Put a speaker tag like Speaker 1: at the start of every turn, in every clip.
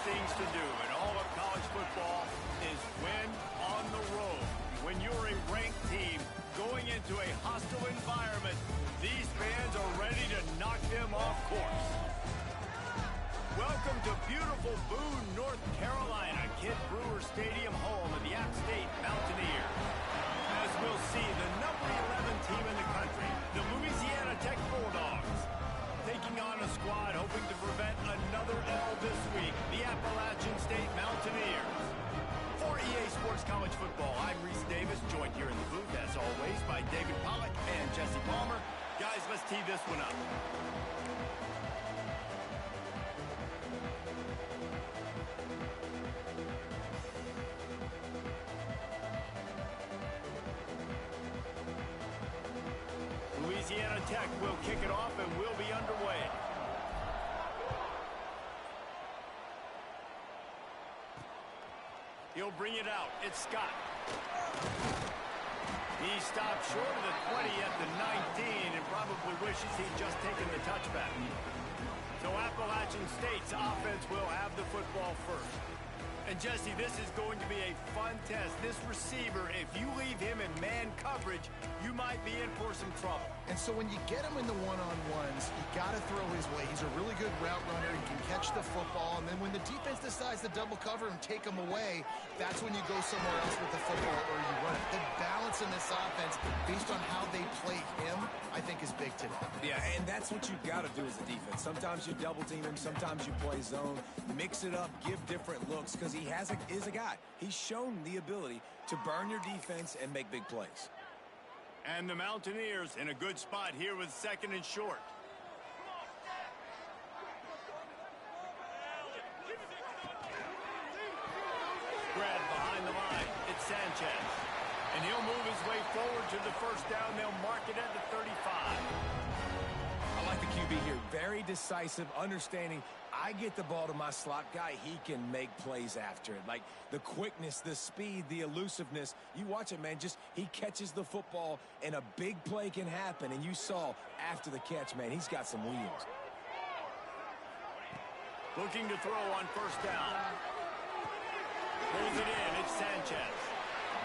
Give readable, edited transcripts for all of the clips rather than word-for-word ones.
Speaker 1: things to do in all of college football is win on the road. When you're a ranked team going into a hostile environment, these fans are ready to knock them off course. Welcome to beautiful Boone, North Carolina, Kid Brewer Stadium, home of the App State Mountaineers. As we'll see, the number 11 team in the country, the Louisiana Tech Bulldogs, taking on a squad hoping to prevent another L this week, the Appalachian State Mountaineers. For EA Sports College Football, I'm Reese Davis, joined here in the booth, as always, by David Pollack and Jesse Palmer. Guys, let's tee this one up. Louisiana Tech will kick it off and we'll be underway. He'll bring it out. It's Scott. He stopped short of the 20 at the 19 and probably wishes he'd just taken the touchback. So Appalachian State's offense will have the football first. And Jesse, this is going to be a fun test. This receiver, if you leave him in man coverage, you might be in for some trouble.
Speaker 2: And so when you get him in the one-on-ones, you got to throw his way. He's a really good route runner. He can catch the football. And then when the defense decides to double cover and take him away, that's when you go somewhere else with the football or you run it. The balance in this offense, based on how they play him, I think is big today.
Speaker 3: Yeah, and that's what you've got to do as a defense. Sometimes you double team him. Sometimes you play zone. Mix it up. Give different looks because he is a guy. He's shown the ability to burn your defense and make big plays.
Speaker 1: And the Mountaineers in a good spot here with second and short. Spread behind the line. It's Sanchez. And he'll move his way forward to the first down. They'll mark it at the 35.
Speaker 3: I like the QB here. Very decisive, understanding I get the ball to my slot guy, he can make plays after it. Like the quickness, the speed, the elusiveness. You watch it, man, he catches the football and a big play can happen. And you saw after the catch, man, he's got some wheels.
Speaker 1: Looking to throw on first down. Pulls it in, it's Sanchez.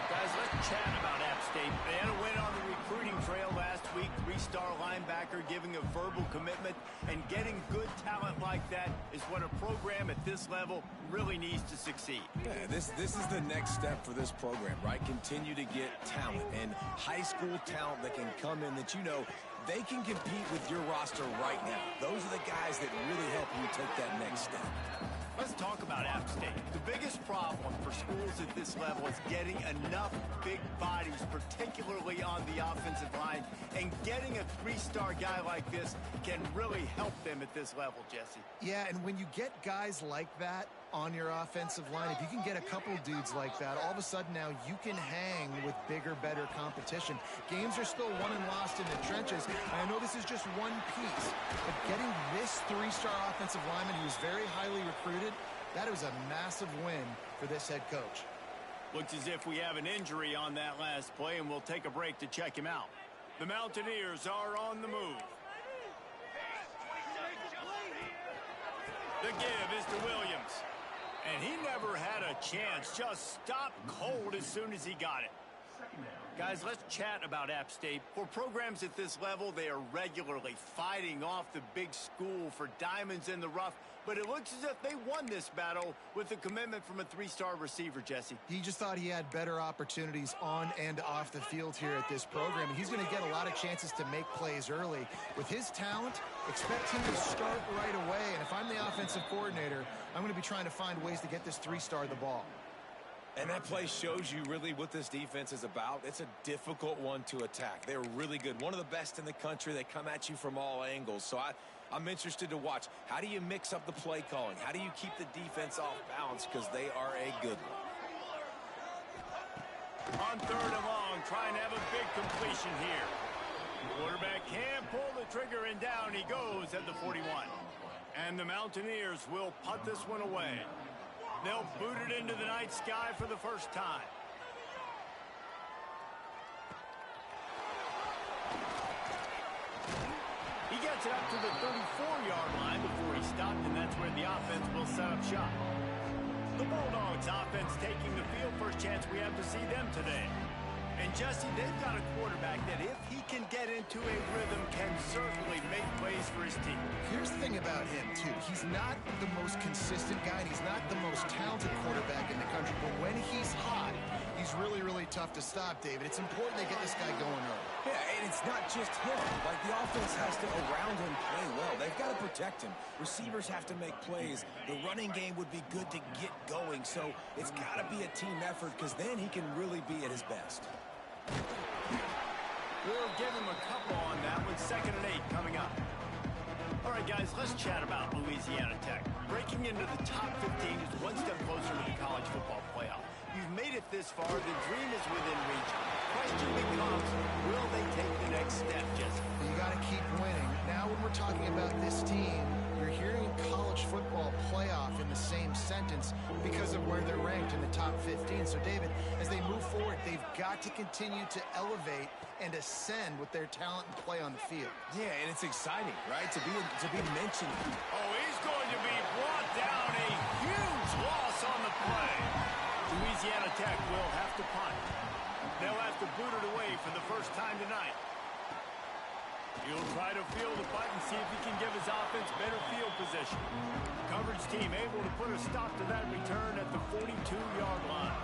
Speaker 1: Guys, let's chat about App State. They had a win on the recruiting trail last week. Three-star linebacker giving a verbal commitment. And getting good talent like that is what a program at this level really needs to succeed.
Speaker 3: Yeah, this is the next step for this program, right? Continue to get talent and high school talent that can come in that they can compete with your roster right now. Those are the guys that really help you take that next step.
Speaker 1: Let's talk about App State. The biggest problem for schools at this level is getting enough big bodies, particularly on the offensive line, and getting a three-star guy like this can really help them at this level, Jesse.
Speaker 2: Yeah, and when you get guys like that on your offensive line, if you can get a couple dudes like that, all of a sudden now you can hang with bigger, better competition. Games are still won and lost in the trenches. I know this is just one piece, but getting this three-star offensive lineman who is very highly recruited, that was a massive win for this head coach.
Speaker 1: Looks as if we have an injury on that last play, and we'll take a break to check him out. The Mountaineers are on the move. The give is to Williams. And he never had a chance. Just stopped cold as soon as he got it. Guys, let's chat about App State. For programs at this level, they are regularly fighting off the big school for diamonds in the rough. But it looks as if they won this battle with a commitment from a three-star receiver, Jesse.
Speaker 2: He just thought he had better opportunities on and off the field here at this program. And he's going to get a lot of chances to make plays early. With his talent, expect him to start right away. And if I'm the offensive coordinator, I'm going to be trying to find ways to get this three-star the ball.
Speaker 3: And that play shows you really what this defense is about. It's a difficult one to attack. They're really good. One of the best in the country. They come at you from all angles. So I'm interested to watch. How do you mix up the play calling? How do you keep the defense off balance? Because they are a good one.
Speaker 1: On third and long, trying to have a big completion here. Quarterback can pull the trigger, and down he goes at the 41. And the Mountaineers will punt this one away. They'll boot it into the night sky for the first time. He gets it up to the 34-yard line before he stopped, and that's where the offense will set up shop. The Bulldogs offense taking the field. First chance we have to see them today. And Jesse, they've got a quarterback that if he can get into a rhythm can certainly make plays for his team.
Speaker 2: Here's the thing about him, too. He's not the most consistent guy, and he's not the most talented quarterback in the country. But when he's hot, he's really, really tough to stop, David. It's important they get this guy going early.
Speaker 3: Yeah, and it's not just him. Like, the offense has to, around him, play well. They've got to protect him. Receivers have to make plays. The running game would be good to get going. So it's got to be a team effort because then he can really be at his best.
Speaker 1: We'll give him a couple on that with 2nd and 8 coming up. All right, guys, let's chat about Louisiana Tech. Breaking into the top 15 is one step closer to the college football playoff. You've made it this far. The dream is within reach. Question becomes, will they take the next step, Jesse?
Speaker 2: You got to keep winning. Now when we're talking about this team, you're hearing college football playoff in the same sentence because of where they're ranked in the top 15. So, David, as they move forward, they've got to continue to elevate and ascend with their talent and play on the field.
Speaker 3: Yeah, and it's exciting, right, to be mentioned.
Speaker 1: Oh, he's going to be brought down. A huge loss on the play. Louisiana Tech will have to punt. They'll have to boot it away for the first time tonight. He'll try to field the punt and see if he can give his offense better field position. Coverage team able to put a stop to that return at the 42-yard line.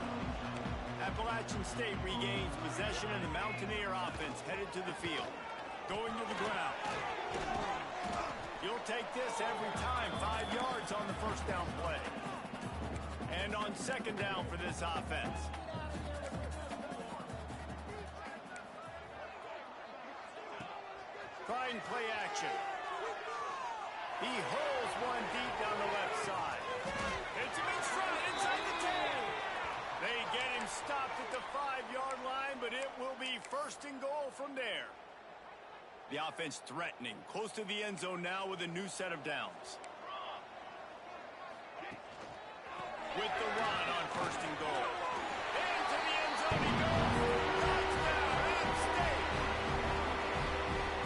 Speaker 1: Appalachian State regains possession, and the Mountaineer offense headed to the field. Going to the ground. You'll take this every time. 5 yards on the first down play. And on 2nd down for this offense. Trying play action. He holds one deep down the left side. It's a big strut inside the 10. They get him stopped at the 5-yard line, but it will be 1st and goal from there. The offense threatening, close to the end zone now with a new set of downs. With the run on 1st and goal. Into the end zone he goes. Touchdown, App State.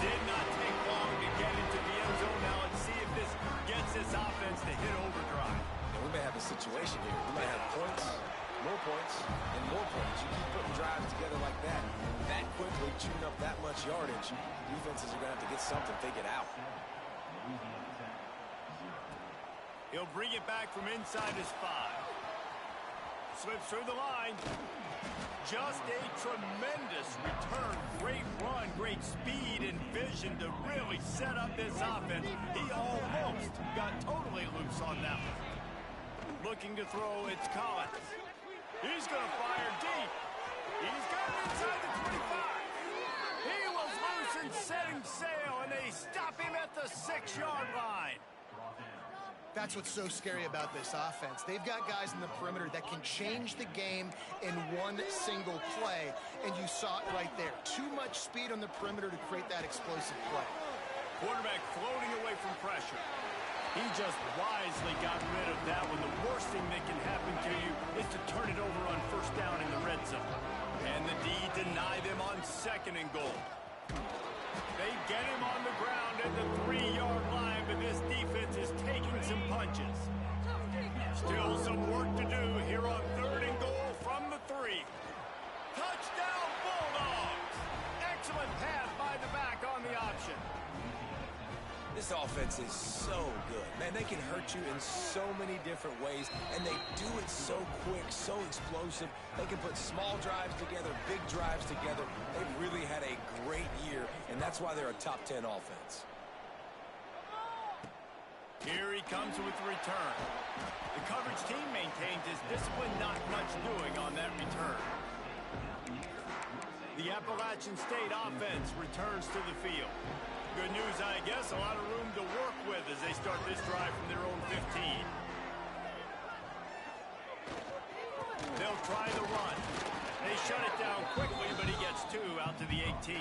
Speaker 1: Did not take long to get into the end zone. Now let's see if this gets this offense to hit overdrive.
Speaker 3: And we may have a situation here. We may have points, more points, and more points. You keep putting drives together like that quickly, chewing up that much yardage, defenses are going to have to get something figured out.
Speaker 1: He'll bring it back from inside his 5. Slips through the line. Just a tremendous return. Great run, great speed and vision to really set up this offense. He almost got totally loose on that one. Looking to throw, it's Collins. He's going to fire deep. He's got it inside the 25. He was loose and setting sail, and they stop him at the 6-yard line.
Speaker 2: That's what's so scary about this offense. They've got guys in the perimeter that can change the game in one single play, and you saw it right there. Too much speed on the perimeter to create that explosive play.
Speaker 1: Quarterback floating away from pressure. He just wisely got rid of that one. The worst thing that can happen to you is to turn it over on 1st down in the red zone. And the D deny them on 2nd and goal. They get him on the ground at the 3-yard line, but this defense is taking some punches. Still some work to do here on 3rd and goal from the 3. Touchdown Bulldogs! Excellent pass by the back on the option.
Speaker 3: This offense is so good. Man, they can hurt you in so many different ways, and they do it so quick, so explosive. They can put small drives together, big drives together. They've really had a great year, and that's why they're a top 10 offense.
Speaker 1: Here he comes with the return. The coverage team maintains his discipline, not much doing on that return. The Appalachian State offense returns to the field. Good news, I guess, a lot of room to work with as they start this drive from their own 15. They'll try the run. They shut it down quickly, but he gets 2 out to the 18.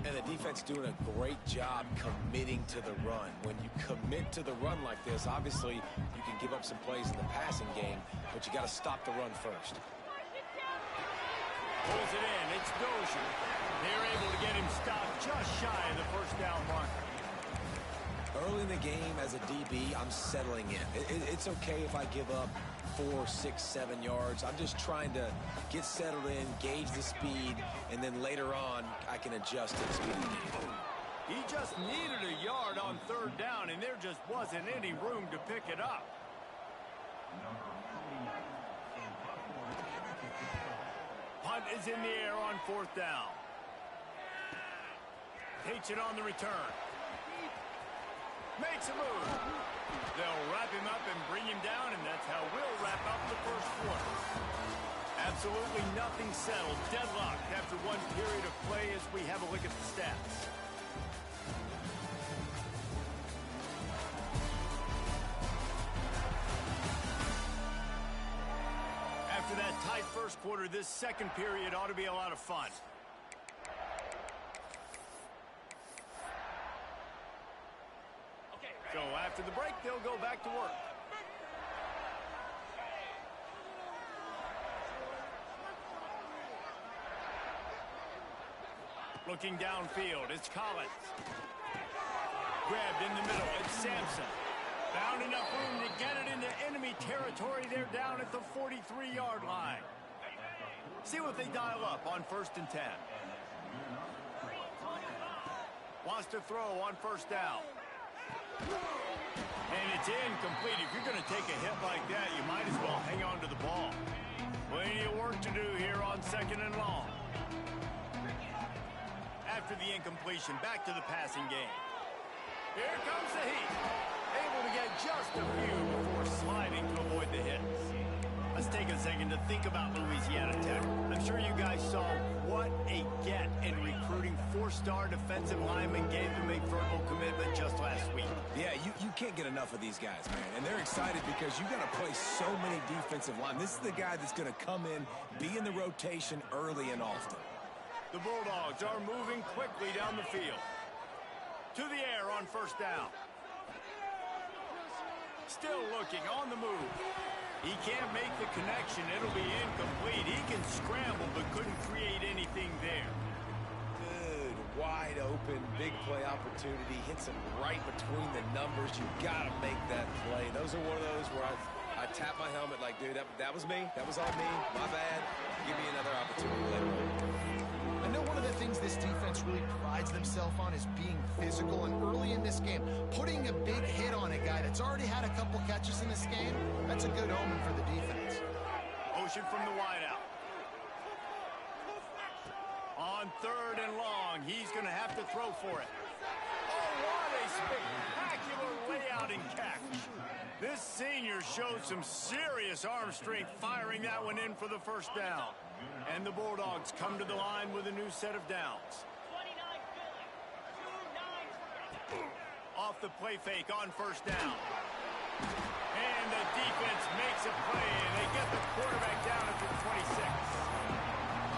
Speaker 3: And the defense doing a great job committing to the run. When you commit to the run like this, obviously you can give up some plays in the passing game, but you got to stop the run first.
Speaker 1: Pulls it in. It's Dozier. They're able to get him stopped just shy of the 1st down marker.
Speaker 3: Early in the game as a DB, I'm settling in. It's okay if I give up 4, 6, 7 yards. I'm just trying to get settled in, gauge the speed, and then later on, I can adjust to the speed of the game.
Speaker 1: He just needed a yard on 3rd down, and there just wasn't any room to pick it up. Punt is in the air on 4th down. Takes it on the return. Makes a move. They'll wrap him up and bring him down, and that's how we'll wrap up the first quarter. Absolutely nothing settled. Deadlocked after one period of play as we have a look at the stats. After that tight first quarter, this second period ought to be a lot of fun. So after the break, they'll go back to work. Looking downfield, it's Collins. Grabbed in the middle, it's Sampson. Found enough room to get it into enemy territory. They're down at the 43-yard line. See what they dial up on 1st and 10. Wants to throw on 1st down. And it's incomplete. If you're going to take a hit like that, you might as well hang on to the ball. Plenty of work to do here on 2nd and long. After the incompletion, back to the passing game. Here comes the heat. Able to get just a few before sliding to avoid the hits. Let's take a second to think about Louisiana Tech. I'm sure you guys saw what a get in recruiting 4-star defensive linemen gave them a verbal commitment just last week.
Speaker 3: Yeah, you can't get enough of these guys, man. And they're excited because you got to play so many defensive line. This is the guy that's going to come in, be in the rotation early and often.
Speaker 1: The Bulldogs are moving quickly down the field. To the air on 1st down. Still looking on the move. He can't make the connection. It'll be incomplete. He can scramble but couldn't create anything there.
Speaker 3: Good, wide open, big play opportunity. Hits him right between the numbers. You got to make that play. Those are one of those where I tap my helmet like, dude, that was me. That was on me. My bad. Give me another opportunity later on.
Speaker 2: I know one of the things this defense really prides themselves on is being physical, and early in this game, putting a big hit on a guy that's already had a couple catches in this game, that's a good omen for the defense.
Speaker 1: Motion from the wideout. On 3rd and long, he's going to have to throw for it. Oh, what a spectacular layout and catch. This senior showed some serious arm strength firing that one in for the 1st down. And the Bulldogs come to the line with a new set of downs. Off the play fake on 1st down. And the defense makes a play, and they get the quarterback down at the 26.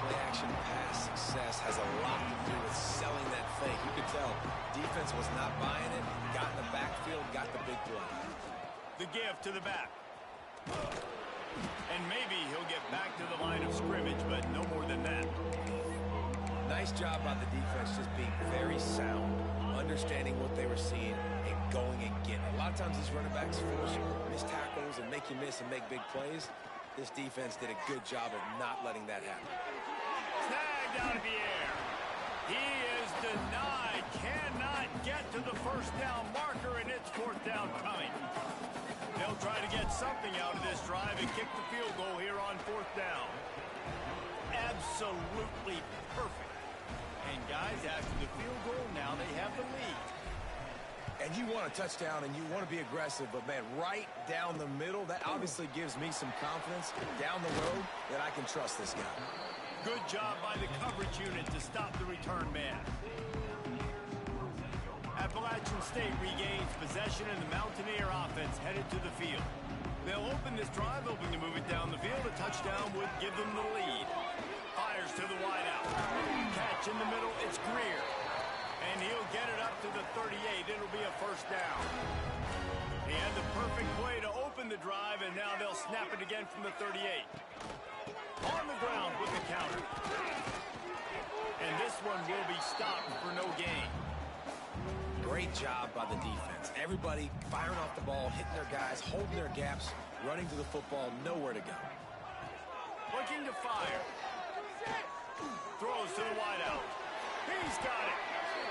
Speaker 3: Play action pass success has a lot to do with selling that fake. You could tell defense was not buying it, got in the backfield, got the big play.
Speaker 1: The give to the back. And maybe he'll get back to the line of scrimmage, but no more than that.
Speaker 3: Nice job by the defense just being very sound, understanding what they were seeing, and going and getting it. A lot of times these running backs force missed tackles and make you miss and make big plays. This defense did a good job of not letting that happen.
Speaker 1: Snagged out of the air. He is denied. Cannot get to the 1st down marker, and it's 4th down coming. They'll try to get something out of this drive and kick the field goal here on 4th down. Absolutely perfect. And guys, after the field goal, now they have the lead.
Speaker 3: And you want a touchdown and you want to be aggressive, but man, right down the middle, that obviously gives me some confidence down the road that I can trust this guy.
Speaker 1: Good job by the coverage unit to stop the return man. Appalachian State regains possession, and the Mountaineer offense headed to the field. They'll open this drive, hoping to move it down the field. A touchdown would give them the lead. Fires to the wideout. Catch in the middle, it's Greer. And he'll get it up to the 38. It'll be a 1st down. He had the perfect play to open the drive, and now they'll snap it again from the 38. On the ground with the counter. And this one will be stopped for no gain.
Speaker 3: Great job by the defense. Everybody firing off the ball, hitting their guys, holding their gaps, running to the football, nowhere to go.
Speaker 1: Looking to fire. Throws to the wideout. He's got it.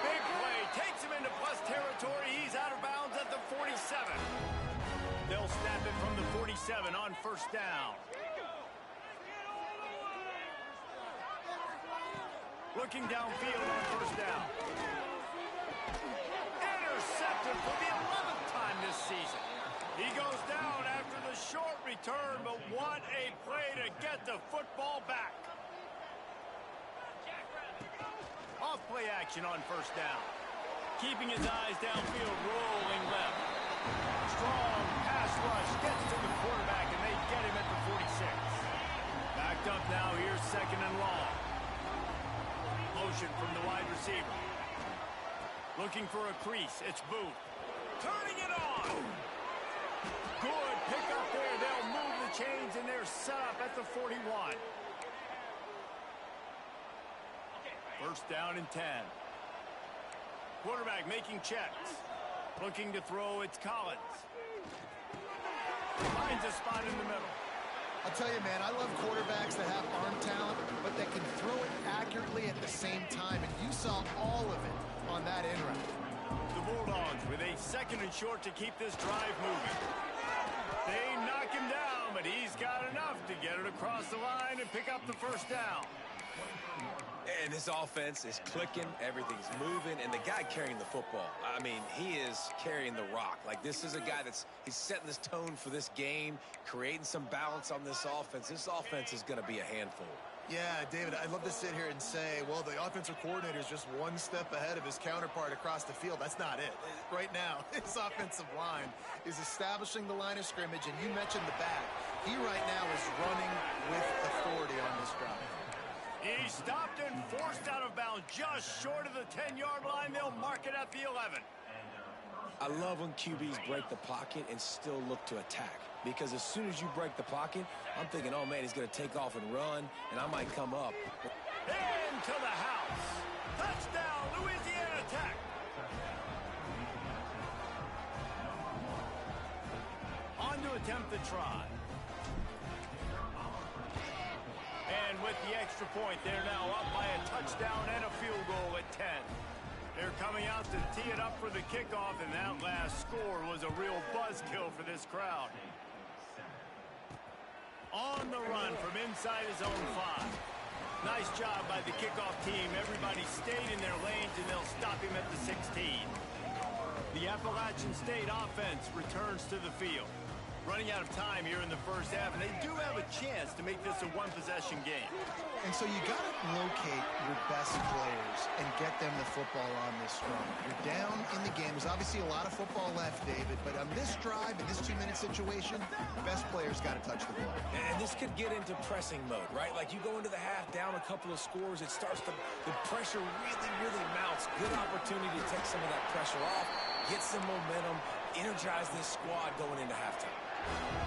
Speaker 1: Big play. Takes him into plus territory. He's out of bounds at the 47. They'll snap it from the 47 on first down. Looking downfield on first down. Intercepted for the 11th time this season. He goes down after the short return, but what a play to get the football back. Off play action on first down. Keeping his eyes downfield, rolling left. Strong pass rush gets to the quarterback, and they get him at the 46. Backed up now, here's second and long. Motion from the wide receiver. Looking for a crease, it's Booth. Turning it on! Good pick up there. They'll move the chains, and they're set up at the 41. First down and 10. Quarterback making checks. Looking to throw, it's Collins. Finds a spot in the middle.
Speaker 2: I'll tell you, man, I love quarterbacks that have arm talent, but that can throw it accurately at the same time, and you saw all of it on that in route.
Speaker 1: The Bulldogs with a second and short to keep this drive moving. They knock him down, but he's got enough to get it across the line and pick up the first down.
Speaker 3: And this offense is clicking, everything's moving, and the guy carrying the football, I mean, he is carrying the rock. Like, this is a guy he's setting this tone for this game, creating some balance on this offense. This offense is going to be a handful.
Speaker 2: Yeah, David, I'd love to sit here and say, well, the offensive coordinator is just one step ahead of his counterpart across the field. That's not it. Right now, his offensive line is establishing the line of scrimmage, and you mentioned the back. He right now is running with authority on this drive.
Speaker 1: He stopped and forced out of bounds just short of the 10-yard line. They'll mark it at the 11.
Speaker 3: I love when QBs break the pocket and still look to attack. Because as soon as you break the pocket, I'm thinking, oh, man, he's going to take off and run, and I might come up.
Speaker 1: Into the house. Touchdown, Louisiana Tech. On to attempt the try. And with the extra point, they're now up by a touchdown and a field goal at 10. They're coming out to tee it up for the kickoff, and that last score was a real buzzkill for this crowd. On the run from inside his own 5. Nice job by the kickoff team. Everybody stayed in their lanes, and they'll stop him at the 16. The Appalachian State offense returns to the field. Running out of time here in the first half, and they do have a chance to make this a one-possession game.
Speaker 2: And so you got to locate your best players and get them the football on this run. You're down in the game. There's obviously a lot of football left, David, but on this drive, in this 2-minute situation, best players got to touch the ball.
Speaker 3: And this could get into pressing mode, right? Like you go into the half, down a couple of scores, it starts to, the pressure really, really mounts. Good opportunity to take some of that pressure off, get some momentum, energize this squad going into halftime.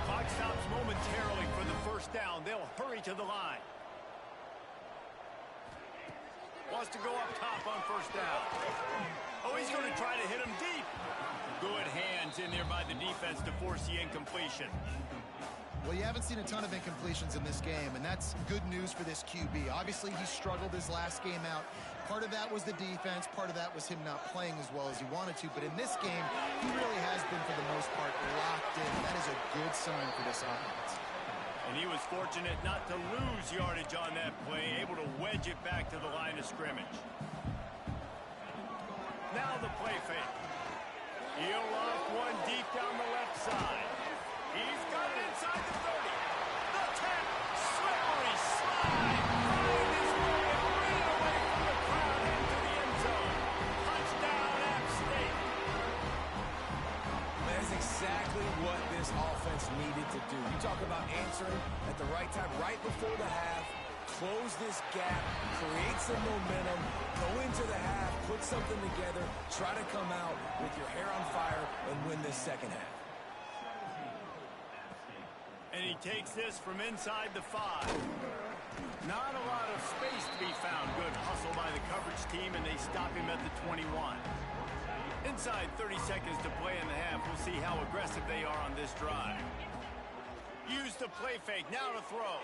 Speaker 1: Clock stops momentarily for the first down. They'll hurry to the line. Wants to go up top on first down. Oh, he's going to try to hit him deep. Good hands in there by the defense to force the incompletion.
Speaker 2: Well, you haven't seen a ton of incompletions in this game, and that's good news for this QB. Obviously, he struggled his last game out. Part of that was the defense. Part of that was him not playing as well as he wanted to. But in this game, he really has been, for the most part, locked in. That is a good sign for this offense.
Speaker 1: And he was fortunate not to lose yardage on that play, able to wedge it back to the line of scrimmage. Now the play fake. He'll off one deep down the left side. He's got it inside the 30. The 10. Slippery slide. Find his way right away from the crowd into the end zone. Touchdown, App State.
Speaker 3: That's exactly what this offense needed to do. You talk about answering at the right time, right before the half, close this gap, create some momentum, go into the half, put something together, try to come out with your hair on fire and win this second half.
Speaker 1: And he takes this from inside the 5. Not a lot of space to be found. Good hustle by the coverage team, and they stop him at the 21. Inside 30 seconds to play in the half. We'll see how aggressive they are on this drive. Use the play fake. Now to throw.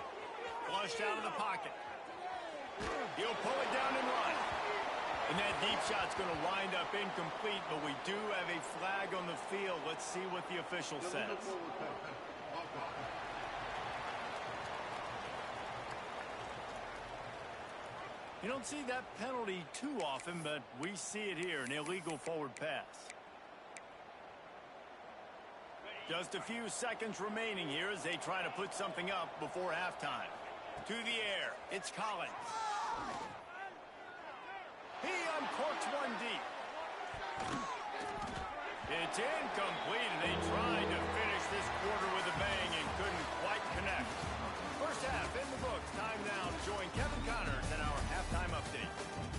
Speaker 1: Flushed out of the pocket. He'll pull it down and run. And that deep shot's going to wind up incomplete, but we do have a flag on the field. Let's see what the official says. You don't see that penalty too often, but we see it here, an illegal forward pass. Just a few seconds remaining here as they try to put something up before halftime. To the air, it's Collins. He uncorks one deep. It's incomplete, and they tried to finish this quarter with a bang and couldn't quite connect. First half in the books. Time now to join Kevin Connors in our halftime update.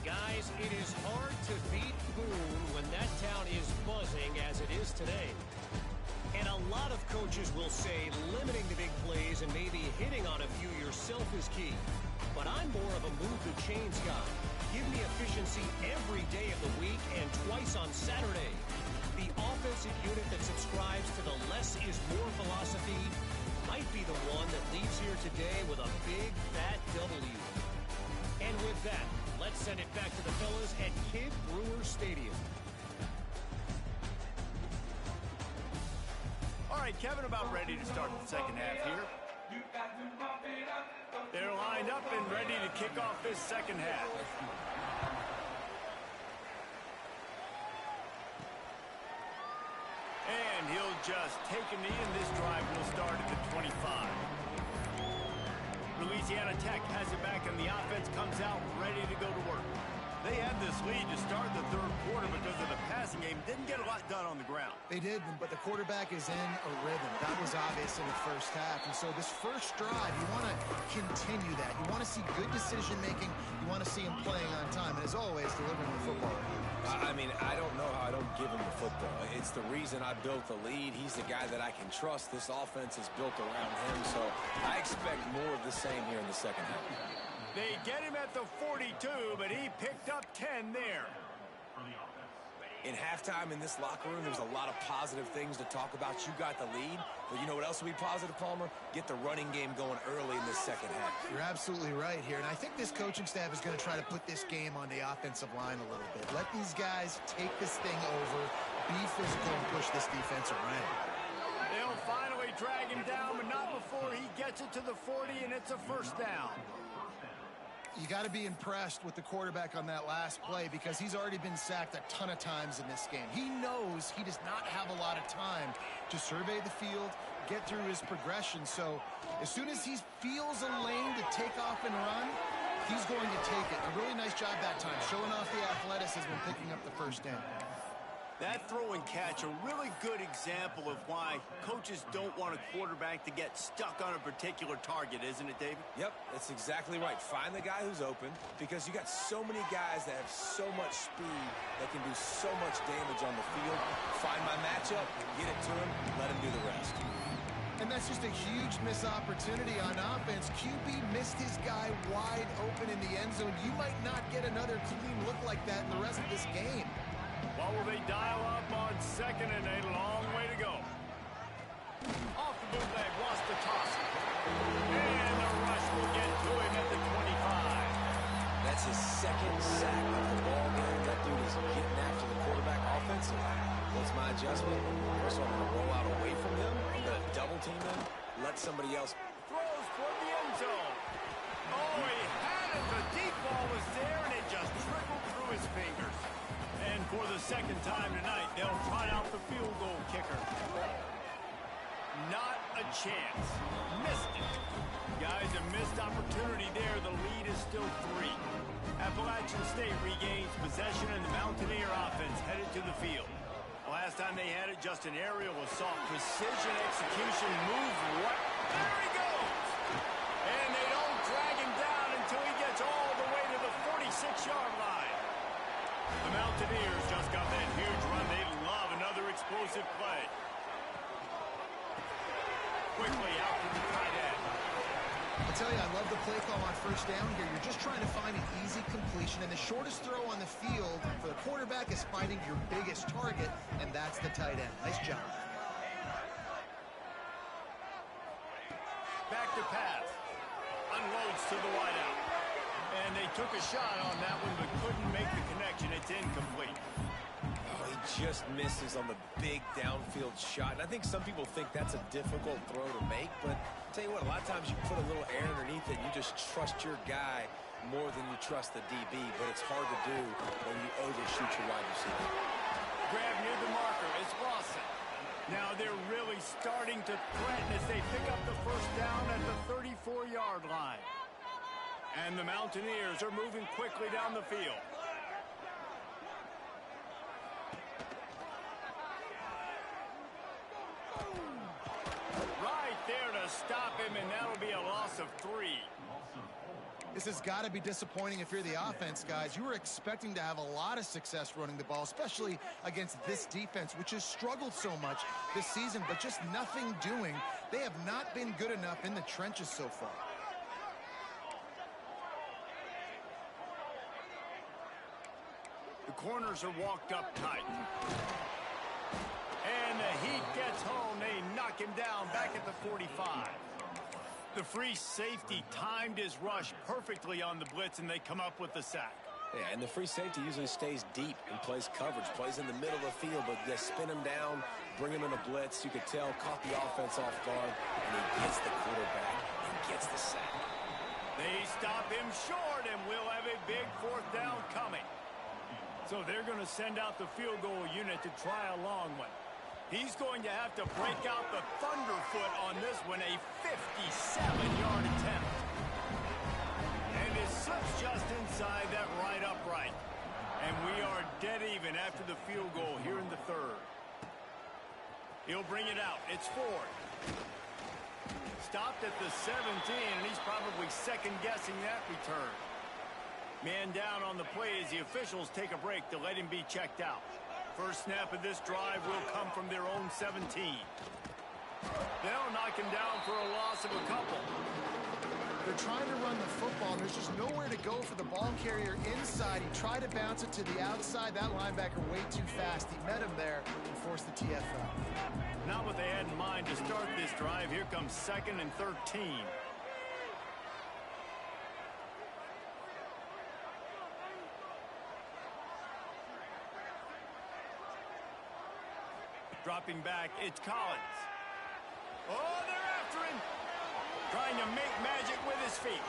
Speaker 4: Guys, it is hard to beat Boone when that town is buzzing as it is today. And a lot of coaches will say limiting the big plays and maybe hitting on a few yourself is key. But I'm more of a move the chains guy. Give me efficiency every day of the week and twice on Saturday. The offensive unit that subscribes to the less is more philosophy might be the one that leaves here today with a big, fat W. And with that, let's send it back to the fellas at Kid Brewer Stadium.
Speaker 1: All right, Kevin, about ready to start the second half here. They're lined up and ready to kick off this second half. And he'll just take a knee, and this drive will start at the 25. Louisiana Tech has it back, and the offense comes out ready to go to work. They had this lead to start the third quarter because of the passing game. Didn't get a lot done on the ground.
Speaker 2: They did, but the quarterback is in a rhythm. That was obvious in the first half. And so this first drive, you want to continue that. You want to see good decision-making. You want to see him playing on time. And as always, delivering the football.
Speaker 3: I mean, I don't know how I don't give him the football. It's the reason I built the lead. He's the guy that I can trust. This offense is built around him. So I expect more of the same here in the second half.
Speaker 1: They get him at the 42, but he picked up 10 there.
Speaker 3: In halftime in this locker room, there's a lot of positive things to talk about. You got the lead, but you know what else will be positive, Palmer? Get the running game going early in this second half.
Speaker 2: You're absolutely right here, and I think this coaching staff is going to try to put this game on the offensive line a little bit. Let these guys take this thing over, be physical, and push this defense around.
Speaker 1: They'll finally drag him down, but not before he gets it to the 40, and it's a first down.
Speaker 2: You got to be impressed with the quarterback on that last play because he's already been sacked a ton of times in this game. He knows he does not have a lot of time to survey the field, get through his progression. So as soon as he feels a lane to take off and run, he's going to take it. A really nice job that time, showing off the athleticism and picking up the first down.
Speaker 1: That throw and catch, a really good example of why coaches don't want a quarterback to get stuck on a particular target, isn't it, David?
Speaker 3: Yep, that's exactly right. Find the guy who's open because you got so many guys that have so much speed that can do so much damage on the field. Find my matchup, get it to him, let him do the rest.
Speaker 2: And that's just a huge missed opportunity on offense. QB missed his guy wide open in the end zone. You might not get another clean look like that in the rest of this game.
Speaker 1: What will they dial up on second and a long way to go? Off the bootleg, lost the toss. And the rush will get to him at the 25.
Speaker 3: That's his second sack of the ball game. That dude is getting after the quarterback offensive. What's my adjustment? First one, I'm going to roll out away from him. I'm going to double team him. Let somebody else.
Speaker 1: Throws toward the end zone. Oh, he had it. The deep ball was there, and it just trickled through his fingers. And for the second time tonight, they'll try out the field goal kicker. Not a chance. Missed it. Guys, a missed opportunity there. The lead is still 3. Appalachian State regains possession, and the Mountaineer offense headed to the field. Last time they had it, just an aerial assault. Precision execution, move right. There he goes. And they don't drag him down until he gets all the way to the 46-yard line. The Mountaineers just got that huge run. They love another explosive play. Quickly out to the tight end.
Speaker 2: I tell you, I love the play call on first down here. You're just trying to find an easy completion, and the shortest throw on the field for the quarterback is finding your biggest target, and that's the tight end. Nice job.
Speaker 1: Back to pass. Unloads to the wideout. And they took a shot on that one, but couldn't make the connection. It's incomplete.
Speaker 3: Oh, he just misses on the big downfield shot. And I think some people think that's a difficult throw to make, but I'll tell you what, a lot of times you put a little air underneath it and you just trust your guy more than you trust the DB, but it's hard to do when you overshoot your wide receiver.
Speaker 1: Grab near the marker. It's Lawson. Now they're really starting to threaten as they pick up the first down at the 34-yard line. And the Mountaineers are moving quickly down the field. Right there to stop him, and that'll be a loss of 3.
Speaker 2: This has got to be disappointing if you're the offense, guys. You were expecting to have a lot of success running the ball, especially against this defense, which has struggled so much this season, but just nothing doing. They have not been good enough in the trenches so far.
Speaker 1: The corners are walked up tight. And the heat gets home. They knock him down back at the 45. The free safety timed his rush perfectly on the blitz, and they come up with the sack.
Speaker 3: Yeah, and the free safety usually stays deep and plays coverage, plays in the middle of the field, but they spin him down, bring him in a blitz. You could tell, caught the offense off guard, and he gets the quarterback and gets the sack.
Speaker 1: They stop him short, and we'll have a big fourth down coming. So they're going to send out the field goal unit to try a long one. He's going to have to break out the thunderfoot on this one, a 57-yard attempt. And it slips just inside that right upright. And we are dead even after the field goal here in the third. He'll bring it out. It's fourth. Stopped at the 17, and he's probably second-guessing that return. Man down on the play as the officials take a break to let him be checked out. First snap of this drive will come from their own 17. They'll knock him down for a loss of a couple.
Speaker 2: They're trying to run the football, and there's just nowhere to go for the ball carrier inside. He tried to bounce it to the outside. That linebacker way too fast. He met him there and forced the TFL.
Speaker 1: Not what they had in mind to start this drive. Here comes 2nd and 13. Dropping back, it's Collins. Oh, they're after him. Trying to make magic with his feet.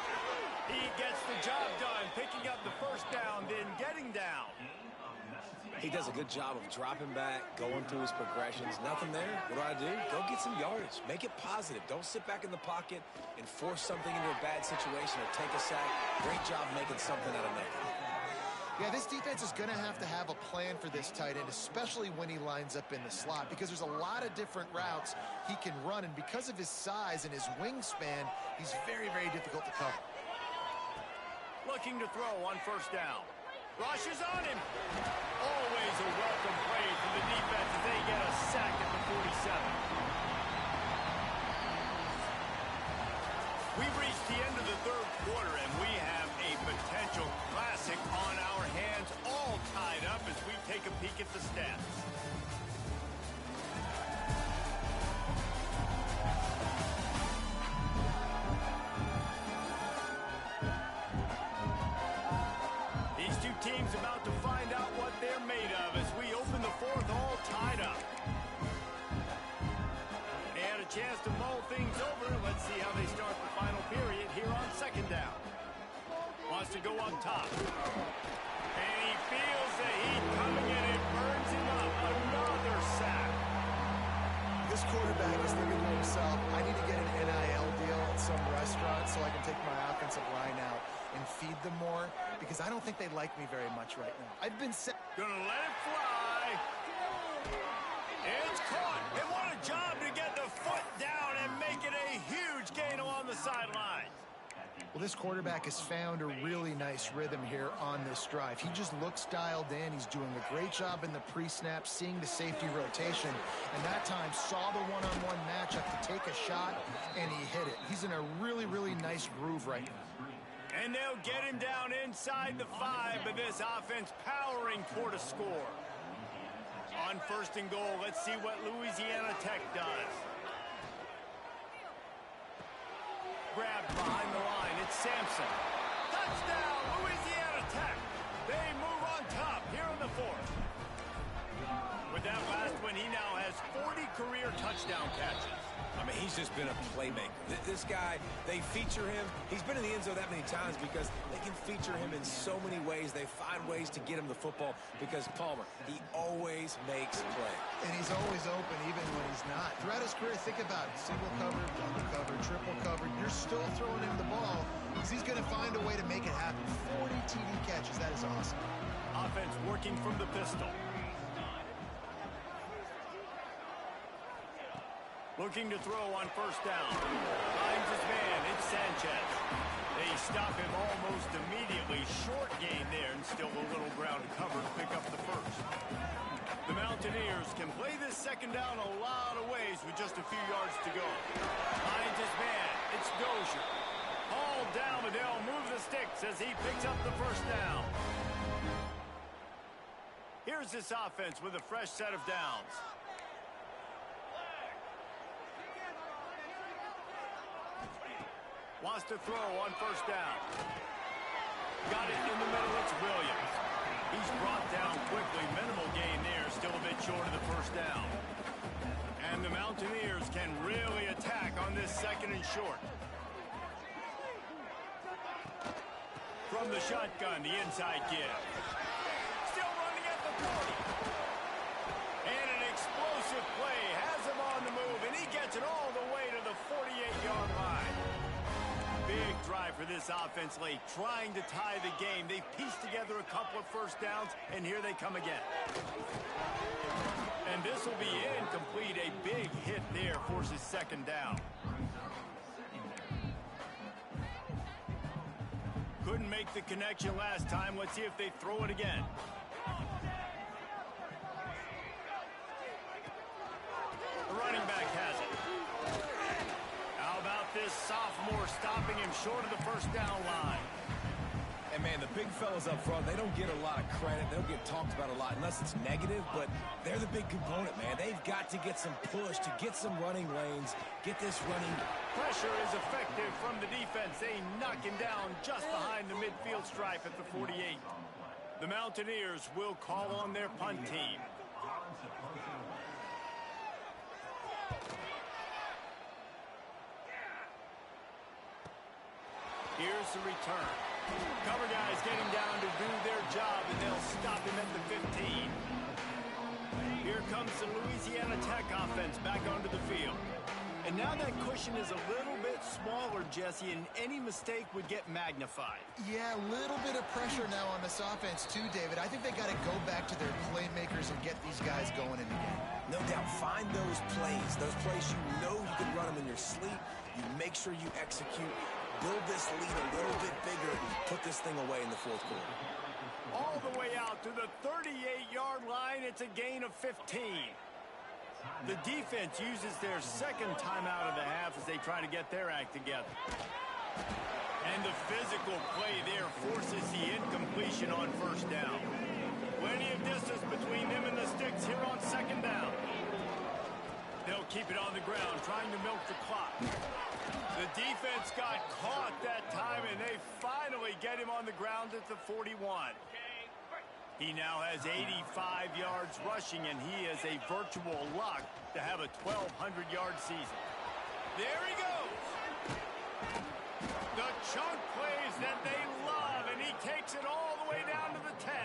Speaker 1: He gets the job done, picking up the first down, then getting down.
Speaker 3: He does a good job of dropping back, going through his progressions. Nothing there. What do? Go get some yardage. Make it positive. Don't sit back in the pocket and force something into a bad situation or take a sack. Great job making something out of nothing.
Speaker 2: Yeah, this defense is going to have a plan for this tight end, especially when he lines up in the slot, because there's a lot of different routes he can run, and because of his size and his wingspan, he's very, very difficult to cover.
Speaker 1: Looking to throw on first down. Rushes on him. Always a welcome play from the defense as they get a sack at the 47. We've reached the end of the third quarter, and we have a potential classic on our hands, all tied up as we take a peek at the stats. These two teams about to find out what they're made of as we open the fourth, all tied up. They had a chance to mull things over. Let's see how they start the final period here on second down. Wants to go on top. And he feels the heat coming in. It burns him up. Another sack.
Speaker 2: This quarterback is thinking to himself, I need to get an NIL deal at some restaurant so I can take my offensive line out and feed them more, because I don't think they like me very much right now. I've been set.
Speaker 1: Gonna let it fly. It's caught. And what a job to get the foot down and make it a huge gain along the sideline.
Speaker 2: Well, this quarterback has found a really nice rhythm here on this drive. He just looks dialed in. He's doing a great job in the pre-snap, seeing the safety rotation, and that time saw the one-on-one matchup to take a a shot, and he hit it. He's in a really, really nice groove right now.
Speaker 1: And they'll get him down inside the 5, but this offense powering toward a score. On 1st and goal, let's see what Louisiana Tech does. Grabbed behind the line, it's Sampson. Touchdown, Louisiana Tech. They move on top here in the 4th. With that last one, he now has 40 career touchdown catches.
Speaker 3: I mean, he's just been a playmaker. This guy, they feature him. He's been in the end zone that many times because they can feature him in so many ways. They find ways to get him the football because Palmer, he always makes plays.
Speaker 2: And he's always open even when he's not. Throughout his career, think about it. Single covered, double covered, triple covered. You're still throwing him the ball because he's going to find a way to make it happen. 40 TD catches. That is awesome.
Speaker 1: Offense working from the pistol. Looking to throw on 1st down. Finds his man, it's Sanchez. They stop him almost immediately. Short gain there, and still a little ground to cover to pick up the 1st. The Mountaineers can play this 2nd down a lot of ways with just a few yards to go. Finds his man, it's Dozier. Hauled down, but they'll move the sticks as he picks up the 1st down. Here's this offense with a fresh set of downs. Wants to throw on 1st down. Got it in the middle, it's Williams. He's brought down quickly, minimal gain there, still a bit short of the 1st down. And the Mountaineers can really attack on this 2nd and short. From the shotgun, the inside give. Still running at the 40. And an explosive play has him on the move, and he gets it all the way to the 48-yard line. Big drive for this offense late, trying to tie the game. They pieced together a couple of 1st downs, and here they come again. And this will be incomplete. A big hit there forces 2nd down. Couldn't make the connection last time. Let's see if they throw it again. The running back has it. How about this sophomore stopping him short of the 1st down line?
Speaker 3: And, man, the big fellas up front, they don't get a lot of credit. They don't get talked about a lot unless it's negative, but they're the big component, man. They've got to get some push to get some running lanes, get this running.
Speaker 1: Pressure is effective from the defense. They knock him down just behind the midfield stripe at the 48. The Mountaineers will call on their punt team. Here's the return. Cover guys getting down to do their job, and they'll stop him at the 15. Here comes the Louisiana Tech offense back onto the field. And now that cushion is a little bit smaller, Jesse, and any mistake would get magnified.
Speaker 2: Yeah, a little bit of pressure now on this offense too, David. I think they got to go back to their playmakers and get these guys going in the game.
Speaker 3: No doubt, find those plays you know you can run them in your sleep. You make sure you execute. Build this lead a little bit bigger and put this thing away in the 4th quarter.
Speaker 1: All the way out to the 38-yard line. It's a gain of 15. The defense uses their 2nd timeout of the half as they try to get their act together. And the physical play there forces the incompletion on 1st down. Plenty of distance between them and the sticks here on 2nd down. They'll keep it on the ground, trying to milk the clock. The defense got caught that time, and they finally get him on the ground at the 41. He now has 85 yards rushing, and he is a virtual lock to have a 1,200-yard season. There he goes. The chunk plays that they love, and he takes it all the way down to the 10.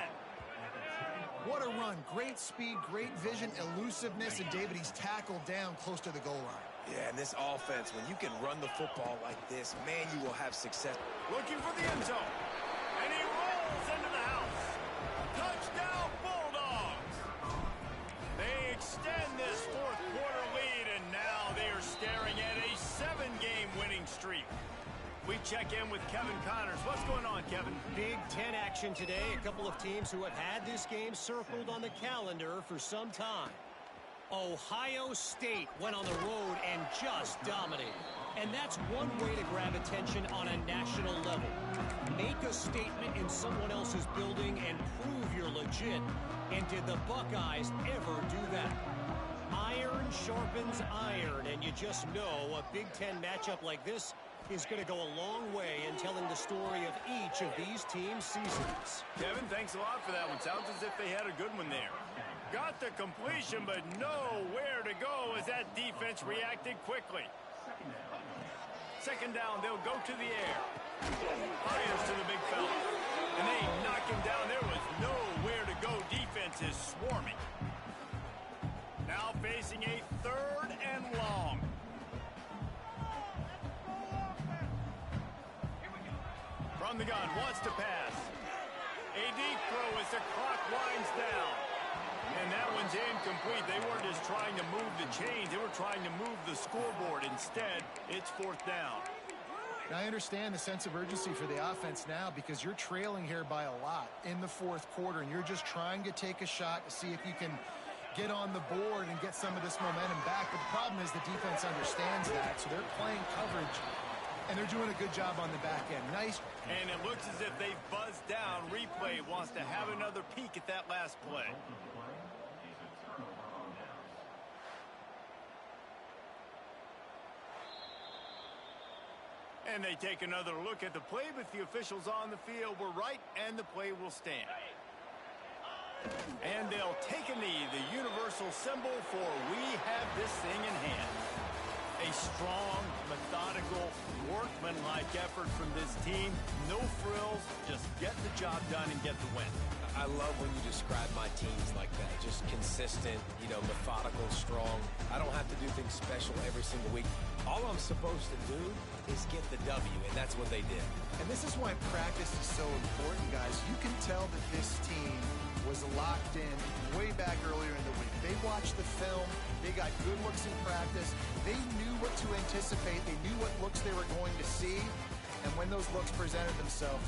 Speaker 2: What a run. Great speed, great vision, elusiveness, and David, he's tackled down close to the goal line.
Speaker 3: Yeah, and this offense, when you can run the football like this, man, you will have success.
Speaker 1: Looking for the end zone. And he rolls into the house. Touchdown, Bulldogs. They extend this 4th quarter lead, and now they are staring at a 7-game winning streak. We check in with Kevin Connors. What's going on, Kevin?
Speaker 4: Big 10 action today. A couple of teams who have had this game circled on the calendar for some time. Ohio State went on the road and just dominated. And that's one way to grab attention on a national level. Make a statement in someone else's building and prove you're legit. And did the Buckeyes ever do that? Iron sharpens iron, and you just know a Big Ten matchup like this is going to go a long way in telling the story of each of these teams' seasons.
Speaker 1: Kevin, thanks a lot for that one. Sounds as if they had a good one there. Got the completion, but nowhere to go as that defense reacted quickly. Second down, they'll go to the air. Fires to the big fella. And they knock him down. There was nowhere to go. Defense is swarming. Now facing a 3rd and long. From the gun, wants to pass. A deep throw as the clock winds down. And that one's incomplete. They weren't just trying to move the chains. They were trying to move the scoreboard. Instead, it's 4th down.
Speaker 2: Now, I understand the sense of urgency for the offense now because you're trailing here by a lot in the 4th quarter, and you're just trying to take a shot to see if you can get on the board and get some of this momentum back. But the problem is the defense understands that, so they're playing coverage, and they're doing a good job on the back end. Nice.
Speaker 1: And it looks as if they've buzzed down. Replay wants to have another peek at that last play. And they take another look at the play, but the officials on the field were right, and the play will stand. And they'll take a knee, the universal symbol for we have this thing in hand. A strong, methodical, workmanlike effort from this team. No frills, just get the job done and get the win.
Speaker 3: I love when you describe my teams like that. Just consistent, methodical, strong. I don't have to do things special every single week. All I'm supposed to do is get the W, and that's what they did.
Speaker 2: And this is why practice is so important, guys. You can tell that this team was locked in way back earlier in the week. They watched the film. They got good looks in practice. They knew what to anticipate. They knew what looks they were going to see. And when those looks presented themselves,